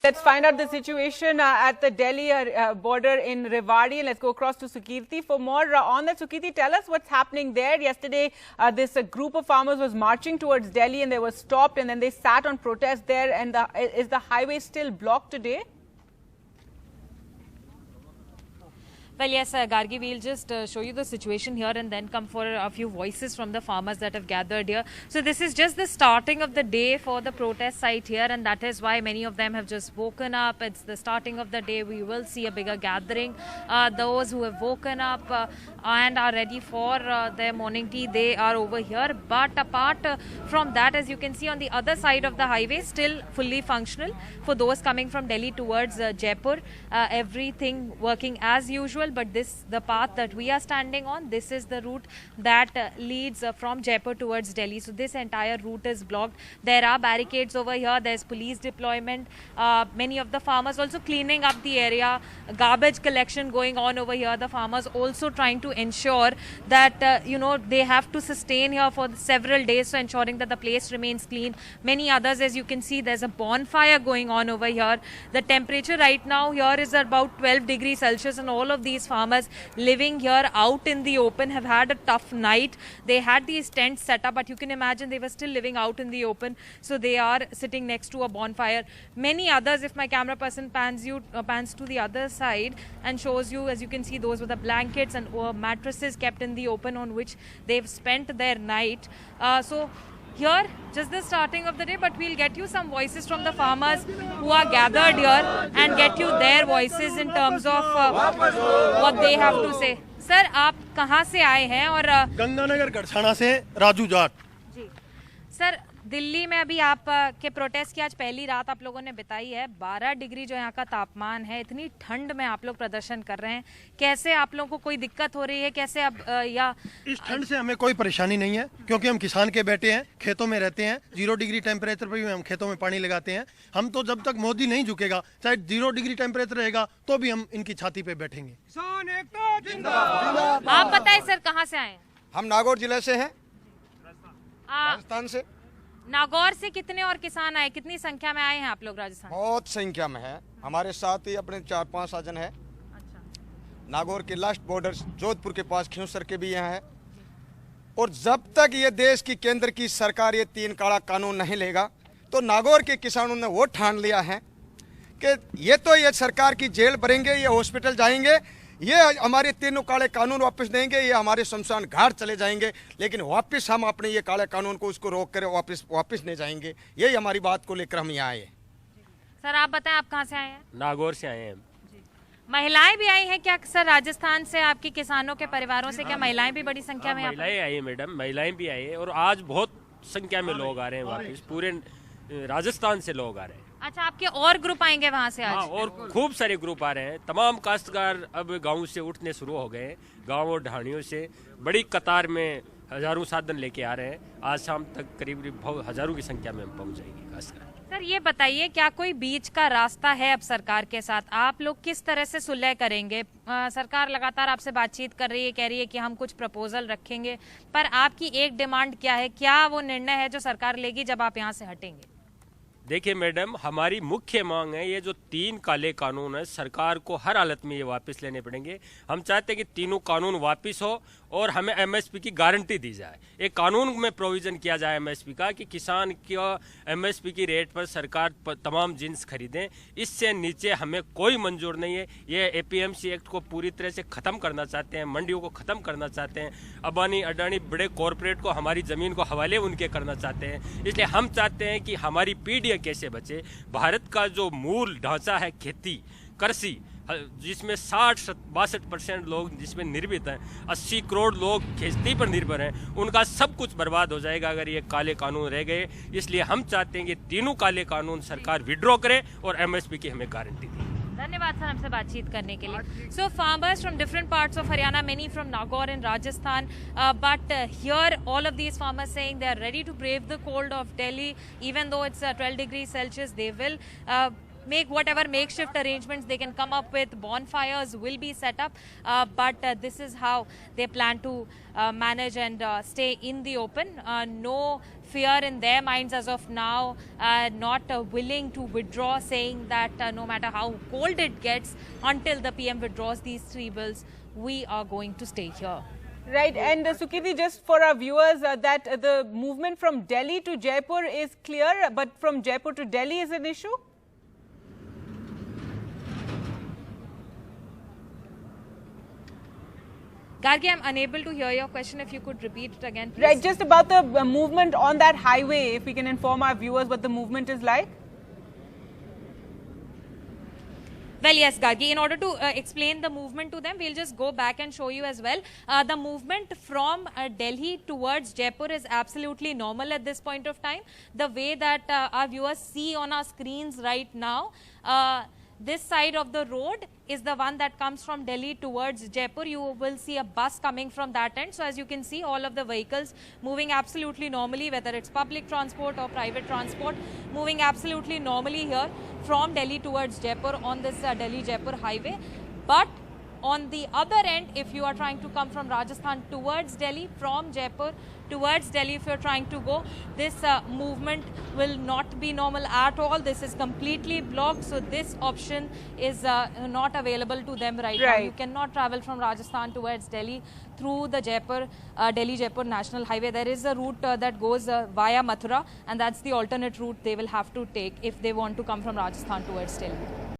Let's find out the situation at the Delhi border in Rewari. Let's go across to Sukirti for more on that. Sukirti, tell us what's happening there. Yesterday, this group of farmers was marching towards Delhi and they were stopped and then they sat on protest there. And is the highway still blocked today? Well, yes, Gargi, we'll just show you the situation here and then come for a few voices from the farmers that have gathered here. So this is just the starting of the day for the protest site here, and that is why many of them have just woken up. It's the starting of the day. We will see a bigger gathering. Those who have woken up and are ready for their morning tea, they are over here. But apart from that, as you can see on the other side of the highway, still fully functional for those coming from Delhi towards Jaipur. Everything working as usual. But the path that we are standing on, this is the route that leads from Jaipur towards Delhi. So this entire route is blocked. There are barricades over here. There's police deployment. Many of the farmers also cleaning up the area. Garbage collection going on over here. The farmers also trying to ensure that they have to sustain here for several days, so ensuring that the place remains clean. Many others, as you can see, there's a bonfire going on over here. The temperature right now here is about 12 degrees Celsius, and all of these farmers living here out in the open have had a tough night. They had these tents set up, but you can imagine they were still living out in the open, so they are sitting next to a bonfire. Many others, if my camera person pans to the other side and shows you, as you can see, those were the blankets and mattresses kept in the open on which they've spent their night. So here, just the starting of the day, but we'll get you some voices from the farmers who are gathered here and get you their voices in terms of what they have to say. Sir, आप कहाँ से आए हैं? और गंगानगर गढ़साना से राजू जाट जी sir, Delhi में अभी आप के प्रोटेस्ट की आज पहली रात आप लोगों ने बिताई है। 12 डिग्री जो यहाँ का तापमान है, इतनी ठंड में आप लोग प्रदर्शन कर रहे हैं। कैसे आप लोगों को कोई दिक्कत हो रही है? कैसे अब या इस ठंड से हमें कोई परेशानी नहीं है, क्योंकि हम किसान के बेटे हैं, खेतों में रहते हैं। 0 डिग्री टेम्परेचर पर भी हम खेतों में पानी लगाते हैं। हम तो जब तक मोदी नहीं झुकेगा, चाहे 0 डिग्री टेम्परेचर रहेगा, तो भी हम इनकी छाती पे बैठेंगे। आप बताएं सर, कहाँ से आए? हम नागौर जिले से हैं, राजस्थान से। नागौर से कितने और किसान आए? कितनी संख्या में आए हैं आप लोग राजस्थान? बहुत संख्या में है, हमारे साथ ही अपने 4-5 साजन है। अच्छा। नागौर के लास्ट बॉर्डर जोधपुर के पास खियोसर के भी यहाँ है। और जब तक ये देश की केंद्र की सरकार ये 3 काला कानून नहीं लेगा, तो नागौर के किसानों ने वो ठान लिया है कि ये सरकार की जेल भरेंगे, ये हॉस्पिटल जाएंगे, ये हमारे 3 काले कानून वापस देंगे, ये हमारे शमशान घाट चले जाएंगे, लेकिन वापस हम अपने ये काले कानून को उसको रोक कर वापस नहीं जाएंगे। यही हमारी बात को लेकर हम यहाँ आए। सर आप बताएं, आप कहाँ से आए हैं? नागौर से आए हैं। महिलाएं भी आई हैं क्या सर? राजस्थान से आपके किसानों के परिवारों से क्या महिलाएं भी बड़ी संख्या में? महिलाएं आई है मैडम, महिलाएं भी आई है, और आज बहुत संख्या में लोग आ रहे हैं वापस, पूरे राजस्थान से लोग आ रहे हैं। अच्छा, आपके और ग्रुप आएंगे वहाँ से आज? हाँ, और खूब सारे ग्रुप आ रहे हैं। तमाम काश्तकार अब गाँव से उठने शुरू हो गए हैं, गाँव और ढाणियों से बड़ी कतार में हजारों साधन लेके आ रहे हैं। आज शाम तक करीब हजारों की संख्या में हम पहुँच जाएंगे काश्तकार। सर ये बताइए, क्या कोई बीच का रास्ता है अब सरकार के साथ? आप लोग किस तरह से सुलह करेंगे? सरकार लगातार आपसे बातचीत कर रही है, कह रही है कि हम कुछ प्रपोजल रखेंगे, पर आपकी एक डिमांड क्या है? क्या वो निर्णय है जो सरकार लेगी जब आप यहाँ से हटेंगे? देखिए मैडम, हमारी मुख्य मांग है, ये जो 3 काले कानून है, सरकार को हर हालत में ये वापस लेने पड़ेंगे। हम चाहते हैं कि तीनों कानून वापस हो और हमें एमएसपी की गारंटी दी जाए। एक कानून में प्रोविजन किया जाए एमएसपी का, कि किसान को एमएसपी की रेट पर सरकार तमाम जिन्स खरीदें। इससे नीचे हमें कोई मंजूर नहीं है। ये एपीएमसी एक्ट को पूरी तरह से ख़त्म करना चाहते हैं, मंडियों को ख़त्म करना चाहते हैं, अबानी अडानी बड़े कॉरपोरेट को हमारी ज़मीन को हवाले उनके करना चाहते हैं। इसलिए हम चाहते हैं कि हमारी पीढ़ी कैसे बचे। भारत का जो मूल ढांचा है खेती कृषि, जिसमें 60-62% लोग जिसमें निर्मित हैं, 80 करोड़ लोग खेती पर निर्भर हैं, उनका सब कुछ बर्बाद हो जाएगा अगर ये काले कानून रह गए। इसलिए हम चाहते हैं कि तीनों काले कानून सरकार विड्रॉ करे और एमएसपी की हमें गारंटी दे। धन्यवाद सर हमसे बातचीत करने के लिए। So farmers from different parts of Haryana, many from Nagaur and Rajasthan, but here all of these farmers saying they are ready to brave the cold of Delhi, even though it's 12 degrees Celsius. They will make whatever makeshift arrangements they can come up with. Bonfires will be set up, but this is how they plan to manage and stay in the open. No fear in their minds as of now, not willing to withdraw, saying that no matter how cold it gets, until the PM withdraws these 3 bills, we are going to stay here. Right, and Sukirti, just for our viewers, that the movement from Delhi to Jaipur is clear, but from Jaipur to Delhi is an issue? Gargi, I'm unable to hear your question. If you could repeat it again, please. Right, just about the movement on that highway, if we can inform our viewers what the movement is like. Well, yes, Gargi, in order to explain the movement to them, we'll just go back and show you as well. The movement from Delhi towards Jaipur is absolutely normal at this point of time. The way that our viewers see on our screens right now, this side of the road is the one that comes from Delhi towards Jaipur. You will see a bus coming from that end. So as you can see, all of the vehicles moving absolutely normally, whether it's public transport or private transport, moving absolutely normally here from Delhi towards Jaipur on this Delhi-Jaipur highway. But on the other end, if you are trying to come from Rajasthan towards Delhi, from Jaipur towards Delhi, if you're trying to go, this movement will not be normal at all. This is completely blocked. So this option is not available to them right now. You cannot travel from Rajasthan towards Delhi through the Delhi-Jaipur National Highway. There is a route that goes via Mathura, and that's the alternate route they will have to take if they want to come from Rajasthan towards Delhi.